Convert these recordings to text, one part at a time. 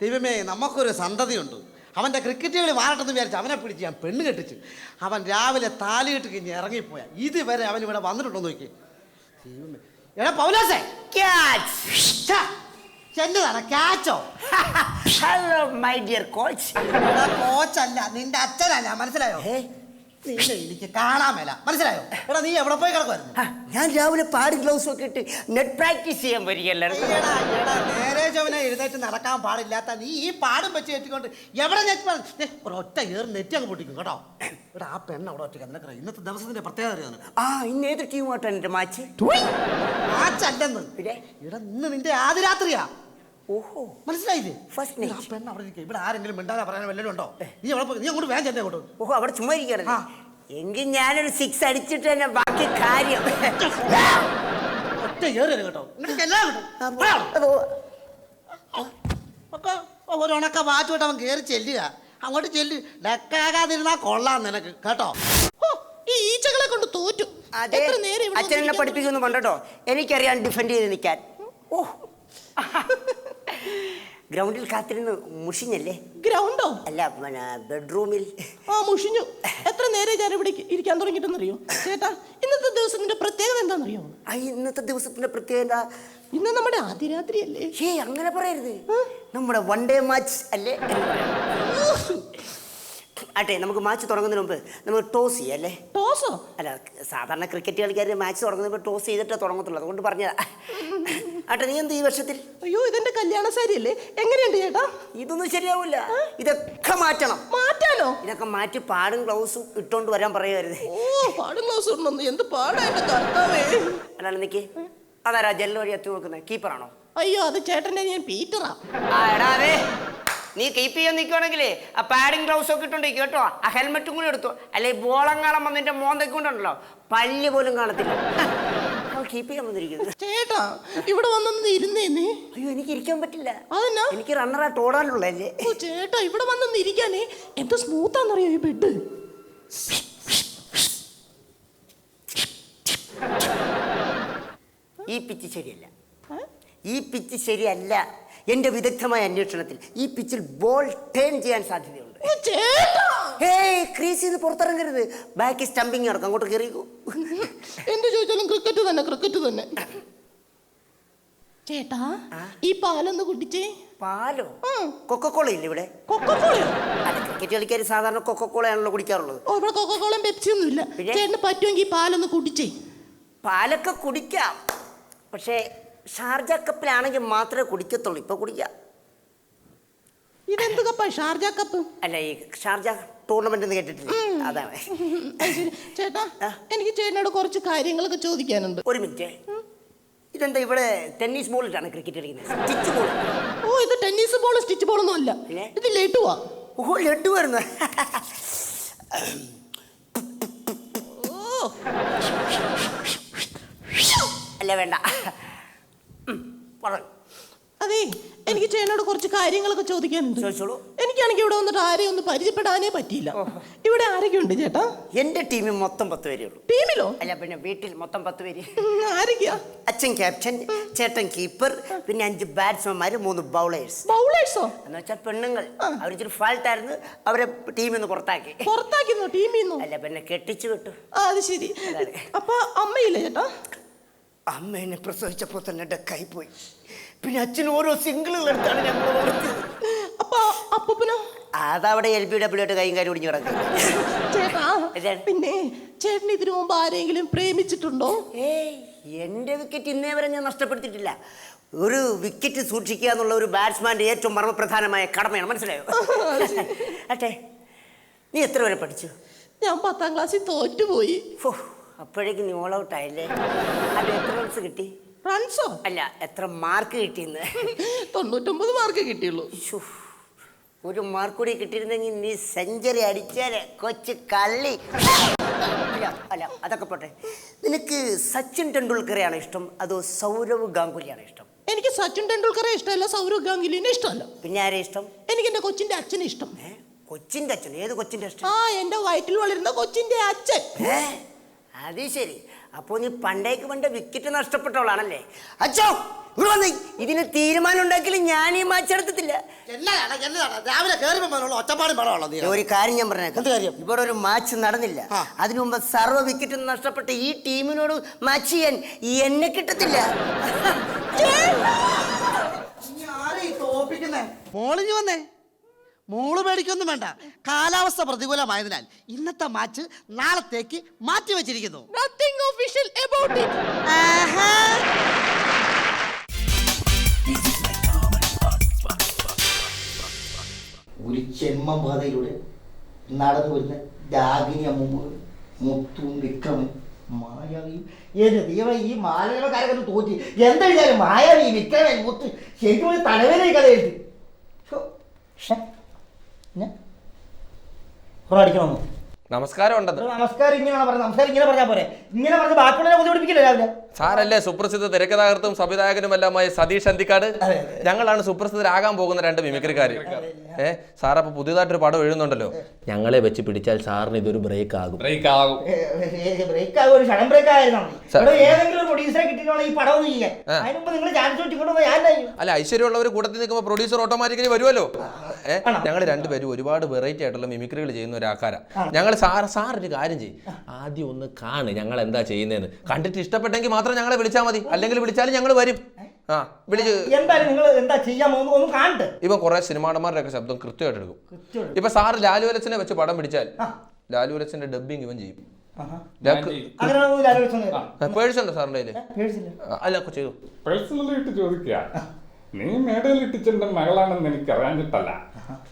ദൈവമേ, നമുക്കൊരു സന്തതിയുണ്ട്. അവൻ്റെ ക്രിക്കറ്റ് കളി മാറട്ടെന്ന് വിചാരിച്ചു അവനെ പിടിച്ച് ഞാൻ പെണ്ണ് കെട്ടിച്ചു. അവൻ രാവിലെ താലിയിട്ട് കഴിഞ്ഞ് ഇറങ്ങിപ്പോയാ. ഇതുവരെ അവൻ ഇവിടെ വന്നിട്ടുണ്ടോ നോക്കി. ദൈവമേ, എടാ പൗലോസേ, എന്നതാണ് ക്യാച്ചോ? Hello my dear coach. കോച്ചല്ല, നിന്റെ അച്ഛനല്ല, മനസ്സിലായോ? നിന്നെ എനിക്ക് കാണാൻ മേല, മനസ്സിലായോ? എടാ നീ എവിടെ പോയി കിടക്കുമായിരുന്നു? ഞാൻ രാവിലെ പാടി ഗ്ലൗസ് ഒക്കെ ഇട്ട് നെറ്റ് പ്രാക്ടീസ് ചെയ്യാൻ വരികയല്ലേ. നേരെ ചവനെ എഴുന്നേറ്റ് നടക്കാൻ പാടില്ലാത്ത നീ ഈ പാടും വെച്ച് കെട്ടിക്കൊണ്ട് എവിടെ ഒറ്റ ഏറ് നെറ്റ് അങ്ങ് പൊട്ടിക്കും കേട്ടോ. എടാ ആ പെണ്ണ് അവിടെ ഒറ്റ നിനക്ക് ഇന്നത്തെ ദിവസത്തിന്റെ പ്രത്യേകത അറിയാം. ഇന്ന് ഏത് ടീമായിട്ടാണ് എന്റെ മാച്ച്? മാച്ചല്ലെന്ന് ഇടാ, ഇന്ന് നിന്റെ ആദ്യ രാത്രിയാ. ഓഹോ, മനസ്സിലായില്ലേ? ഫസ്റ്റ് ആ പെണ്ണ് അവിടെ ഇരിക്കുക. ഇവിടെ ആരെങ്കിലും മിണ്ടാതെ പറയാൻ വല്ലതും ഉണ്ടോ? നീ അവിടെ പോയി, നീ അങ്ങോട്ട് വേഗം ചെന്നേ അങ്ങോട്ട്. ഓഹോ, അവിടെ ചുമ്മാ ഇരിക്കുകയാണ്. എങ്കിൽ ഞാനൊരു 6 അടിച്ചിട്ട് തന്നെ ബാക്കി കാര്യം. ഒറ്റ ഏറ് കേട്ടോ. ഒരു ഉണക്ക വാച്ചുമായിട്ട് അവൻ കയറി ചെല്ലുക. അങ്ങോട്ട് ചെല്ലു. ഡക്കാകാതിരുന്നാ കൊള്ളാം നിനക്ക് കേട്ടോ. ഈ ഈച്ചകളെ കൊണ്ട് തോറ്റു. അച്ഛനെന്നെ പഠിപ്പിക്കുന്നു പണ്ടോ. എനിക്കറിയാൻ ഡിഫെൻഡ് ചെയ്ത് നിൽക്കാൻ. ഓ, ഗ്രൗണ്ടിൽ കാത്തിരുന്ന് മുഷിഞ്ഞല്ലേ? ഗ്രൗണ്ടോ? അല്ല, ബെഡ്റൂമിൽ. മുഷിഞ്ഞു. എത്ര നേരെ ഞാൻ ഇവിടെ ഇരിക്കാൻ തുടങ്ങിയിട്ടെന്നറിയോ ചേട്ടാ? ഇന്നത്തെ ദിവസത്തിന്റെ പ്രത്യേകത എന്താണെന്നറിയോ? ഇന്നത്തെ ദിവസത്തിന്റെ പ്രത്യേകത ഇന്ന് നമ്മുടെ ആദ്യ രാത്രി അല്ലേ? അങ്ങനെ പറയരുത്. നമ്മുടെ വൺ ഡേ മാച്ച് അല്ലേ? ആട്ടെ, നമുക്ക് മാച്ച് തുടങ്ങുന്നതിന് മുമ്പ് നമുക്ക് ടോസ് ചെയ്യാം അല്ലേ? ടോസോ? അല്ല, സാധാരണ ക്രിക്കറ്റ് കളിക്കാർ മാച്ച് തുടങ്ങുന്നപ്പോൾ ടോസ് ചെയ്തിട്ടേ തുടങ്ങത്തുള്ളൂ. അതുകൊണ്ട് പറഞ്ഞതാ. ആട്ടെ, നീ എന്ത് ഈ വർഷത്തിൽ? അയ്യോ, ഇതെന്റെ കല്യാണ സാരി അല്ലേ? എങ്ങനെയുണ്ട് ചേട്ടാ? ഇതൊന്നും ശരിയാവില്ല. ഇതൊക്കെ മാറ്റണം. മാറ്റാനോ? ഇതൊക്കെ മാറ്റി പാടും ഗ്ലൗസും ഇട്ടോണ്ട് വരാൻ പറയരുത്. പാടും ഗ്ലൗസ് ഇടണമെന്ന് എന്ത് പാടാ എന്റെ കർത്താവേ. അല്ലാണ്ട് നിക്ക്. അതാരാ ജനൽ വഴി എത്തി നോക്കുന്നത്? കീപ്പറാണോ? അയ്യോ, അത് ചേട്ടൻ്റെ ഞാൻ പീറ്ററാ. നീ കീപ്പ് ചെയ്യാൻ നിൽക്കുകയാണെങ്കിലേ ആ പാഡിങ് ഗ്ലൗസ് ഒക്കെ ഇട്ടുണ്ടോ കേട്ടോ. ആ ഹെൽമെറ്റും കൂടി എടുത്തു. അല്ലെ ബോളങ്ങാളം വന്നിന്റെ മോന്തൊക്കെ കൊണ്ടുണ്ടല്ലോ, പല്ല് പോലും കാണത്തില്ല. കീപ്പ് ചെയ്യാൻ വന്നിരിക്കുന്നത്. ചേട്ടാ, ഇവിടെ വന്നൊന്ന് ഇരുന്നേ നീ. അയ്യോ, എനിക്ക് ഇരിക്കാൻ പറ്റില്ല. അതെന്നാ? എനിക്ക് റണ്ണറായിട്ട് ഓടാനുള്ളല്ലേ. ചേട്ടാ, ഇവിടെ വന്നൊന്ന് ഇരിക്കാനേ. എന്ത് സ്മൂത്താന്നറിയോ ഈ ബെഡ്. ഈ പിച്ച് ശരിയല്ല. ഈ പിച്ച് ശരിയല്ല. എന്റെ വിദഗ്ധമായ അന്വേഷണത്തിൽ ഈ പിച്ചിൽ ബോൾ ടേൺ ചെയ്യാൻ സാധ്യതയുണ്ട്. ക്രീസിൽ നിന്ന് പുറത്തിറങ്ങരുത്. ബാക്കി സ്റ്റംപിങ് നടക്കും. അങ്ങോട്ട് കയറിക്കൂ. എന്ത് ചോദിച്ചാലും ക്രിക്കറ്റ് തന്നെ, ക്രിക്കറ്റ് തന്നെ. ചേട്ടാ, ഈ പാലൊന്ന് കുടിച്ചേ. പാലോ? കൊക്കക്കോള ഇല്ല ഇവിടെ? കൊക്കക്കോളയോ? അല്ല, ക്രിക്കറ്റ് കളിക്കാർ സാധാരണ കൊക്കക്കോളയാണല്ലോ കുടിക്കാറുള്ളത്. ഇവിടെ കൊക്കക്കോളയും പെപ്സി ഒന്നും ഇല്ല. ചേട്ടന് പറ്റുമെങ്കിൽ പാലൊന്ന് കുടിച്ചേ. പാലൊക്കെ കുടിക്കാം, പക്ഷേ ഷാർജ കപ്പിലാണെങ്കിൽ മാത്രമേ കുടിക്കത്തുള്ളൂ. ഇപ്പൊ കുടിക്കാം. ഇതെന്ത് കപ്പാ? Sharjah cup? അല്ല, ഈ ഷാർജ ടൂർണമെന്റ് കേട്ടിട്ടില്ല, അതാണ്. ചേട്ടാ, എനിക്ക് ചേട്ടനോട് കുറച്ച് കാര്യങ്ങളൊക്കെ ചോദിക്കാനുണ്ട്. ഒരു മിനിറ്റ്. ഇതെന്താ ഇവിടെ ടെന്നീസ് ബോളിട്ടാണ് ക്രിക്കറ്റ് കളിക്കുന്നത്? Stitch ball? ഇത് ടെന്നീസ് ബോൾ, സ്റ്റിച്ച് ബോളൊന്നും അല്ല. ഇത് ലഡുവാ. ലഡു വരുന്നു. അല്ല, വേണ്ട. അതെ, എനിക്ക് ചേട്ടനോട് കുറച്ച് കാര്യങ്ങളൊക്കെ ചോദിക്കാനുണ്ട്. ചോദിച്ചോളൂ. എനിക്കാണെങ്കിൽ ഇവിടെ വന്നിട്ട് ആരെയും ഒന്ന് പരിചയപ്പെടാനേ പറ്റിയില്ല. ഇവിടെ ആരൊക്കെ ഉണ്ട് ചേട്ടാ? എന്റെ ടീമിൽ മൊത്തം 10 പേരേ ഉള്ളൂ. ടീമിലോ? അല്ല, പിന്നെ വീട്ടിൽ മൊത്തം 10 പേര്. ആരൊക്കെയാ? അച്ഛൻ ക്യാപ്റ്റൻ, ചേട്ടൻ കീപ്പർ, പിന്നെ 5 ബാറ്റ്സ്മാൻമാര്, 3 ബൗളേഴ്സ്. ബൗളേഴ്സോ? എന്ന് വെച്ചാൽ പെണ്ണുങ്ങൾ. അവരിച്ചിരി ഫാൾട്ട് ആയിരുന്നു, അവരെ ടീമിൽ നിന്ന് പുറത്താക്കി. പുറത്താക്കിന്നോ? ടീമിൽ നിന്നോ? അല്ല, പിന്നെ കെട്ടിച്ചു വിട്ടു. അത് ശരി. അപ്പൊ അമ്മയില്ല ചേട്ടാ? അമ്മ എന്നെ പ്രസവിച്ചപ്പോൾ തന്നെ ഡെക്കായി പോയി. പിന്നെ അച്ഛൻ ഓരോ സിംഗിളുകൾ എടുത്താണ് ഞങ്ങൾ വളർത്തിയത്. അപ്പൊ അപ്പൂപ്പനോ? അതവിടെ LBW ആയിട്ട് കൈയും കാര്യം ഒടിഞ്ഞു കിടക്കും. ചേട്ടാ, പിന്നെ ചേട്ടൻ ഇതിനു മുമ്പ് ആരെങ്കിലും പ്രേമിച്ചിട്ടുണ്ടോ? എന്റെ വിക്കറ്റ് ഇന്നേ വരെ ഞാൻ നഷ്ടപ്പെടുത്തിയിട്ടില്ല. ഒരു വിക്കറ്റ് സൂക്ഷിക്കുക എന്നുള്ള ഒരു ബാറ്റ്സ്മാന്റെ ഏറ്റവും മർമ്മപ്രധാനമായ കടമയാണ്, മനസ്സിലായോ? അട്ടെ, നീ എത്ര വരെ പഠിച്ചു? ഞാൻ 10ാം ക്ലാസ്സിൽ തോറ്റുപോയി. അപ്പോഴേക്കും നീ ഓൾ ഔട്ട് ആയില്ലേ? അത് എത്ര റൺസ് കിട്ടി? റൺസോ? അല്ല, എത്ര മാർക്ക് കിട്ടിയെന്ന്. 99 മാർക്ക് കിട്ടിയുള്ളൂ. ഒരു മാർക്ക് കൂടി കിട്ടിയിരുന്നെങ്കിൽ നീ സെഞ്ചുറി അടിച്ചാലേ കൊച്ചു കള്ളി. അല്ല, അതൊക്കെ പോട്ടെ. നിനക്ക് സച്ചിൻ ടെണ്ടുൽക്കറെയാണോ ഇഷ്ടം, അതോ സൗരവ് ഗാംഗുലിയാണോ ഇഷ്ടം? എനിക്ക് സച്ചിൻ ടെണ്ടുൽക്കറെ ഇഷ്ടമല്ല, സൗരവ് ഗാംഗുലിനെ ഇഷ്ടമല്ല. പിന്നെ ആരെ ഇഷ്ടം? എനിക്ക് എന്റെ കൊച്ചിന്റെ അച്ഛനെ ഇഷ്ടം. കൊച്ചിന്റെ അച്ഛൻ? ഏത് കൊച്ചിന്റെ അച്ഛൻ? എന്റെ വയറ്റിൽ വളരുന്ന കൊച്ചിന്റെ അച്ഛൻ. അത് ശരി. അപ്പോ നീ പണ്ടേക്ക് പണ്ട് വിക്കറ്റ് നഷ്ടപ്പെട്ടവളാണല്ലേ? അച്ഛോ, ഇതിന് തീരുമാനം ഉണ്ടാക്കിയാലും ഞാൻ ഈ മാച്ച് എടുത്തിട്ടില്ല. എന്നതാണ് രാവിലെ കയറുമ്പോൾ ഒച്ചപ്പാടും പടമുള്ളത്. ഒരു കാര്യം ഞാൻ പറഞ്ഞേക്കാം. എന്ത് കാര്യം? ഇവിടെ ഒരു മാച്ച് നടന്നില്ല. അതിനു മുമ്പ് സർവ്വ വിക്കറ്റും നഷ്ടപ്പെട്ട ഈ ടീമിനോട് മാച്ച് ചെയ്യാൻ എന്നെ കിട്ടത്തില്ല. മോളിഞ്ഞു വന്നേ. മോള് പേടിക്കൊന്നും വേണ്ട. കാലാവസ്ഥ പ്രതികൂലമായതിനാൽ ഇന്നത്തെ മാച്ച് നാളത്തേക്ക് മാറ്റി വെച്ചിരിക്കുന്നു. Nothing official about it. ഒരു ചെമ്മപാതയിലൂടെ നടന്നു വരുന്ന രാഗിനി അമ്മൂമ്മ, മുത്തും വിക്രമൻ, മായാവിയും. എന്റെ ദൈവം, ഈ മാലകളൊക്കെ തോറ്റി എന്തായാലും മായാവി, വിക്രമൻ, മുത്ത് ശരിക്കും ഒരു തലവേദന കഥ എഴുതി അടിക്കണമെന്നു. നമസ്കാരം ഉണ്ടെന്ന്. നമസ്കാരം ഇങ്ങനെ പറഞ്ഞ നമസ്കാരം ഇങ്ങനെ പറഞ്ഞാൽ പോരെ? ഇങ്ങനെ പറഞ്ഞ് ബാക്കിയുള്ള ബുദ്ധിമുട്ടിക്കില്ല രാവിലെ. സാറല്ലേ സുപ്രസിദ്ധ തിരക്കഥാകൃത്തും സംവിധായകനുമെല്ലാമായ സതീഷ് അന്തിക്കാട്. ഞങ്ങളാണ് സുപ്രസിദ്ധരാകാൻ പോകുന്ന 2 മിമിക്രിക്കാര്. സാറപ്പോൾ പുതിയതായിട്ടൊരു പടം എഴുതുന്നുണ്ടല്ലോ. ഞങ്ങളെ വെച്ച് പിടിച്ചാൽ സാറിന് ഇതൊരു ബ്രേക്ക് ആകും. ബ്രേക്ക് ആകും, ഒരു ഷടം ബ്രേക്ക് ആയിരുന്നു. ഏതെങ്കിലും ഒരു പ്രൊഡ്യൂസറെ കിട്ടിയിട്ടുള്ള ഈ പടം ഒന്നും ചെയ്യാൻ അതിനുമ്പ് നിങ്ങൾ ചാൻസ് വെച്ചിട്ടുണ്ടോ? അല്ല, ഐശ്വര്യമുള്ളവർ കൂട്ടത്തിൽ നിൽക്കുമ്പോൾ പ്രൊഡ്യൂസർ ഓട്ടോമാറ്റിക്കലി വരുമല്ലോ. ഞങ്ങൾ 2 പേരും ഒരുപാട് വെറൈറ്റി ആയിട്ടുള്ള മിമിക്രികൾ ചെയ്യുന്ന ഒരു ആൾക്കാരാ. ഞങ്ങൾ സാറൊരു കാര്യം ചെയ്യും, ആദ്യം ഒന്ന് കാണ് ഞങ്ങൾ എന്താ ചെയ്യുന്നതെന്ന്. കണ്ടിട്ട് ഇഷ്ടപ്പെട്ടെങ്കിൽ മാത്രം ഞങ്ങളെ വിളിച്ചാൽ മതി, അല്ലെങ്കിൽ വിളിച്ചാലും ഞങ്ങൾ വരും. ഇപ്പൊ കുറെ സിനിമാടന്മാരുടെ ഒക്കെ ശബ്ദം കൃത്യമായിട്ട് എടുക്കും. ഇപ്പൊ സാറ് ലാലുവലച്ചനെ വെച്ച് പടം പിടിച്ചാൽ ലാലുവലച്ചന്റെ ഡബ്ബിങ് ഇവൻ ചെയ്യും. പേഴ്സുണ്ടോ സാറിന്റെ കയ്യില്? അല്ല, ചെയ്തു. പേഴ്സണലായിട്ട് ചോദിക്കുക, നീ മേടയിലിട്ടിച്ചെന്റെ മകളാണെന്ന് എനിക്ക് അറിയാഞ്ഞിട്ടല്ല.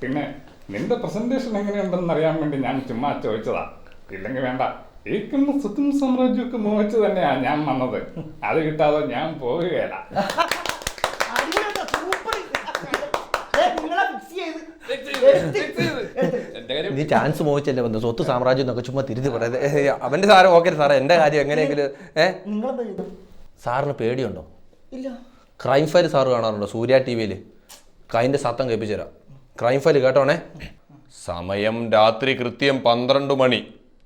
പിന്നെ നിന്റെ പ്രസന്റേഷൻ എങ്ങനെയുണ്ടെന്ന് അറിയാൻ വേണ്ടി ഞാൻ ചുമ്മാ ചോദിച്ചതാ. ഇല്ലെങ്കിൽ വേണ്ട, ഈ സ്വത്തും സാമ്രാജ്യമൊക്കെ മോഹിച്ച് തന്നെയാ ഞാൻ വന്നത്. അത് കിട്ടാതെ ഞാൻ പോവുകയല്ല. നീ ചാൻസ് മോഹിച്ചല്ലേ വന്നു, സ്വത്ത് സാമ്രാജ്യം എന്നൊക്കെ ചുമ്മാ തിരിച്ചു പറയുന്നത്. അവന്റെ സാറ് ഓക്കെ സാറേ, എന്റെ കാര്യം എങ്ങനെയെങ്കിലും. സാറിന് പേടിയുണ്ടോ? ക്രൈം ഫയൽ സാറ് കാണാറുണ്ടോ സൂര്യ TV-യിൽ? അതിന്റെ സത്തം കേൾപ്പിച്ചു തരാം. ക്രൈം ഫയൽ കേട്ടോണേ. സമയം രാത്രി കൃത്യം 12 മണി.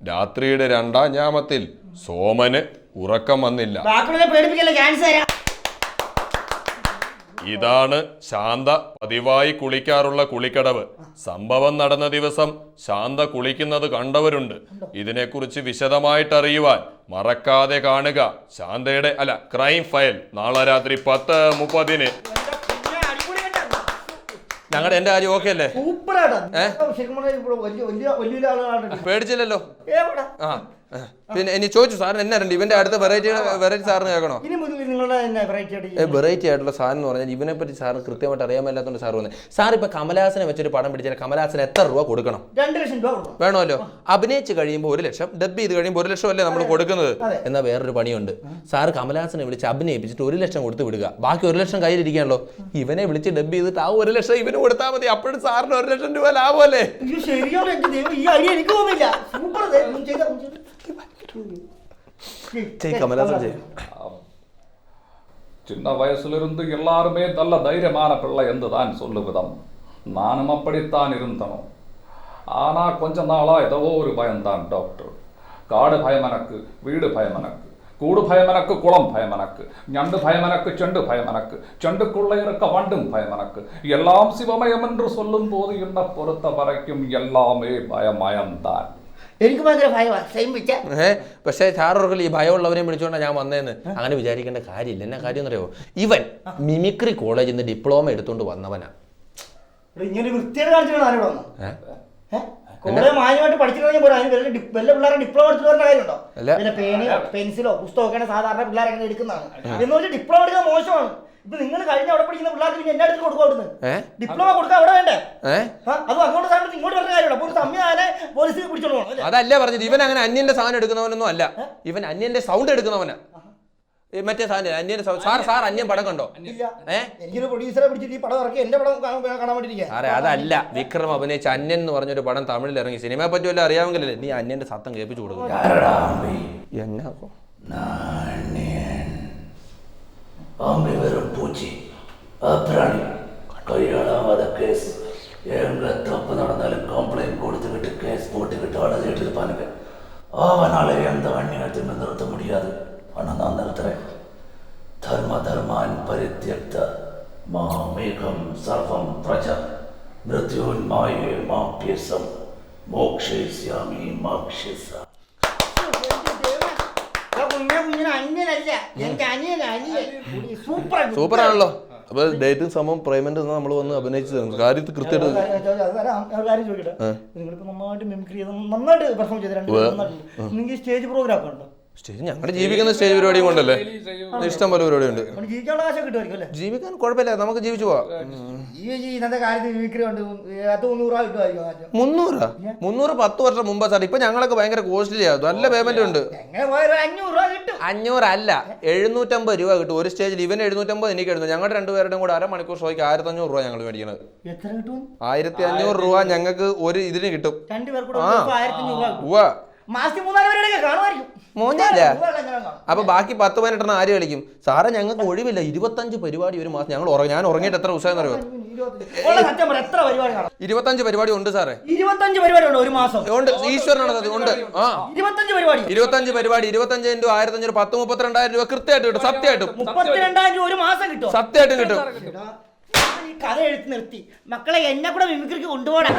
രാത്രിയുടെ 2-ാം യാമത്തിൽ സോമന് ഉറക്കം വന്നില്ല. ഇതാണ് ശാന്ത പതിവായി കുളിക്കാറുള്ള കുളിക്കടവ്. സംഭവം നടന്ന ദിവസം ശാന്ത കുളിക്കുന്നത് കണ്ടവരുണ്ട്. ഇതിനെക്കുറിച്ച് വിശദമായിട്ട് അറിയുവാൻ മറക്കാതെ കാണുക ശാന്തയുടെ ക്രൈം ഫയൽ നാളെ രാത്രി 10:30. ഞങ്ങളുടെ എന്റെ കാര്യം ഓക്കെ അല്ലേ? പേടിച്ചില്ലല്ലോ. പിന്നെ ഇനി ചോദിച്ചു സാറിന് എന്നാ രണ്ട് ഇവന്റെ അടുത്ത വെറൈറ്റി സാറിന് കേൾക്കണോ? വെറൈറ്റി ആയിട്ടുള്ള സാധനം എന്ന് പറഞ്ഞാൽ ഇവനെ പറ്റി സാറിന് കൃത്യമായിട്ട് അറിയാൻ മേലാത്തോണ്ട് സാർ വന്നത്. സാർ ഇപ്പൊ കമലഹാസനെ വെച്ചൊരു പടം പിടിച്ചാൽ കമലഹാസന് എത്ര രൂപ കൊടുക്കണം? 2 ലക്ഷം രൂപ വേണമല്ലോ. അഭിനയിച്ച് കഴിയുമ്പോൾ 1 ലക്ഷം, ഡബ് ചെയ്ത് കഴിയുമ്പോൾ 1 ലക്ഷം അല്ലേ നമ്മൾ കൊടുക്കുന്നത്. എന്നാൽ വേറൊരു പണിയുണ്ട്. സാറ് കമലഹാസനെ വിളിച്ച് അഭിനയിപ്പിച്ചിട്ട് 1 ലക്ഷം കൊടുത്ത് വിടുക, ബാക്കി 1 ലക്ഷം കയ്യിലിരിക്കാണല്ലോ. ഇവനെ വിളിച്ച് ഡബ് ചെയ്തിട്ട് ആ 1 ലക്ഷം ഇവന് കൊടുത്താൽ മതി. അപ്പോഴും സാറിന് 1 ലക്ഷം രൂപ ലാഭമല്ലേ? சின்ன வயசுலிருந்து எல்லாருமே நல்ல தைரியமான பிள்ளை என்று தான் சொல்லுவிதம். நானும் அப்படித்தான் இருந்தனும். ஆனால் கொஞ்ச நாளா ஏதோ ஒரு பயம்தான் டாக்டர். காடு பயம் எனக்கு, வீடு பயம் எனக்கு, கூடு பயம் எனக்கு, குளம் பயம் எனக்கு, ஞண்டு பயம் எனக்கு, செண்டு பயம் எனக்கு, செண்டுக்குள்ளே இருக்க வண்டும் பயம் எனக்கு. எல்லாம் சிவமயம் என்று சொல்லும் போது என்னை பொறுத்த வரைக்கும் எல்லாமே ഭയമയംதான். എനിക്ക് ഭയങ്കര ഭയമാണ്. പക്ഷേ സാറോർക്കൽ ഈ ഭയമുള്ളവരെയും വിളിച്ചുകൊണ്ടാണ് ഞാൻ വന്നതെന്ന് അങ്ങനെ വിചാരിക്കേണ്ട കാര്യമില്ല. എന്നാ കാര്യം എന്നറിയോ, ഇവൻ മിമിക്രി കോളേജിൽ നിന്ന് ഡിപ്ലോമ എടുത്തോണ്ട് വന്നവനാ. ഇങ്ങനെ വൃത്തിയുടെ കാണിച്ചാണ് ആരോട് വന്നത്? മാന്യമായിട്ട് പഠിച്ചിട്ടുണ്ടെങ്കിൽ പോരാ, അതിന് വല്ല പിള്ളേരെ ഡിപ്ലോമ എടുത്തിട്ട് വരേണ്ട കാര്യമുണ്ടോ? പിന്നെ പേനയോ പെൻസിലോ പുസ്തകമൊക്കെയാണ് സാധാരണ പിള്ളേരെ അങ്ങനെ എടുക്കുന്നതാണ്. എന്ന് വെച്ചാൽ ഡിപ്ലോമ എടുക്കാൻ മോശമാണ്. ഇപ്പൊ നിങ്ങൾ കഴിഞ്ഞ അവിടെ പഠിക്കുന്ന പിള്ളേർക്ക് പിന്നെ എന്റെ അടുത്ത് കൊടുക്കും. അവിടുന്ന് ഡിപ്ലോമ കൊടുക്കാൻ അവിടെ വേണ്ടേ? അത് അങ്ങോട്ട് സാധനം ഇങ്ങോട്ട് പറഞ്ഞ കാര്യമുള്ളൂ. അപ്പോൾ ഒരു സംവിധാനെ പോലീസിൽ പിടിച്ചോളൂ. അതല്ല പറഞ്ഞത്, ഇവൻ അങ്ങനെ അന്യന്റെ സാധനം എടുക്കുന്നവനൊന്നും അല്ല. ഇവൻ അന്യന്റെ സൗണ്ട് എടുക്കുന്നവനാ. മറ്റേ സാധനം അന്യന്റെ സാർ അന്യൻ പടം കണ്ടോ? എനിക്കൊരു പ്രൊഡ്യൂസറെ പിടിച്ചിട്ട് ഈ പടം ഇറക്കി എന്റെ പടം കാണാൻ വേണ്ടിയിരിക്കുക. സാറേ അതല്ല, വിക്രം അഭിനയിച്ച അന്യൻ എന്ന് പറഞ്ഞൊരു പടം തമിഴിൽ ഇറങ്ങി. സിനിമയെ പറ്റി വല്ല അറിയാമെങ്കിലല്ലേ നീ അന്യന്റെ സത്തം കേൾപ്പിച്ചു കൊടുക്കും. அம்பி வெறும் பூச்சி அப்ராணி கையாளாத கேஸ். எங்க தப்பு நடந்தாலும் கம்ப்ளைண்ட் கொடுத்துக்கிட்டு கேஸ் போட்டுக்கிட்டு அழுதுகிட்டு இருப்பானுங்க. அவனால எந்த அந்நியத்தையும் நிறுத்த முடியாது. ஆனால் நான் நிறுத்துறேன். தர்மான் பரித்திய മൃത്യോന്മായേ മാപ്യസം മോക്ഷയിസ്യാമി മാക്ഷ്യസ. കുഞ്ഞിനെ അന്യനല്ല, എന്റെ അനിയൻ സൂപ്പർ സൂപ്പറാണല്ലോ. അപ്പൊ ഡേറ്റും സമം പേയ്മെന്റ് നമ്മൾ വന്ന് അഭിനയിച്ചു തരും. കാര്യത്തിൽ കൃത്യമായിട്ട് കാര്യം ചോദിക്കട്ടെ, നിങ്ങളിപ്പോ നന്നായിട്ട് മിമിക്രി ചെയ്ത് നന്നായിട്ട് പെർഫോം ചെയ്ത് നിങ്ങൾക്ക് സ്റ്റേജ് പ്രോഗ്രാം ഒക്കെ ഉണ്ടോ? സ്റ്റേജ് ഞങ്ങളുടെ ജീവിക്കുന്ന സ്റ്റേജ് പരിപാടിയും കൊണ്ടല്ലേ, ഇഷ്ടം പോലെ പരിപാടി ഉണ്ട്. ജീവിക്കാനുള്ള കാശൊക്കെ കിട്ടുമായിരിക്കും അല്ലേ? ജീവിക്കാൻ കുഴപ്പമില്ല, നമുക്ക് ജീവിച്ചു പോവാം. ഇന്നത്തെ കാലത്ത് മിമിക്രി ഉണ്ട്, 300 രൂപ കിട്ടുമായിരിക്കും. 300 10 വർഷം മുമ്പ് സാർ. ഇപ്പൊ ഞങ്ങളൊക്കെ ഭയങ്കര കോസ്റ്റ്ലി ആകും, നല്ല പേയ്മെന്റ് ഉണ്ട്. എങ്ങനെ പോയാലും 500 രൂപ കിട്ടും. 500 അല്ല, 750 രൂപ കിട്ടും ഒരു സ്റ്റേജിൽ. ഇവന് 750, എനിക്ക് 700. ഞങ്ങളുടെ രണ്ടുപേരുടെയും കൂടെ അരമണിക്കൂർ ഷോയ്ക്ക് 1500 രൂപ ഞങ്ങൾ മേടിക്കുന്നത്. എത്ര കിട്ടും? 1500 രൂപ ഞങ്ങൾക്ക് ഒരു ഇതിന് കിട്ടും. രണ്ടുപേർക്കൂടെ 1500 രൂപ. ഉവ്വ. മാസത്തിൽ 3-4 പേരുടെയൊക്കെ കാണുമായിരിക്കും. മോഞ്ഞല്ല. അപ്പൊ ബാക്കി 10-15 ആര് കളിക്കും സാറേ? ഞങ്ങൾക്ക് ഒഴിവില്ല. 25 പരിപാടി ഒരു മാസം. ഞാൻ ഉറങ്ങിയിട്ട് എത്ര ദിവസം അറിയോ? 25 പരിപാടി ഉണ്ട് സാറേ. 25 പരിപാടി ഉണ്ടോ ഒരു മാസം? ഉണ്ട്, ഈശ്വരനാണ് അത്. ഉണ്ട്. 25 പരിപാടി. 25 പരിപാടി 25 × 1500 32,000 രൂപ കൃത്യമായിട്ട് കിട്ടും. സത്യമായിട്ടും 32,000 രൂപ ഒരു മാസം കിട്ടും. സത്യമായിട്ടും കിട്ടും. ഈ കഥ എഴുത്ത് നിർത്തി മക്കളെ, എന്നെ കൂടെ മിമിക്രിക്ക് കൊണ്ടുപോകണം.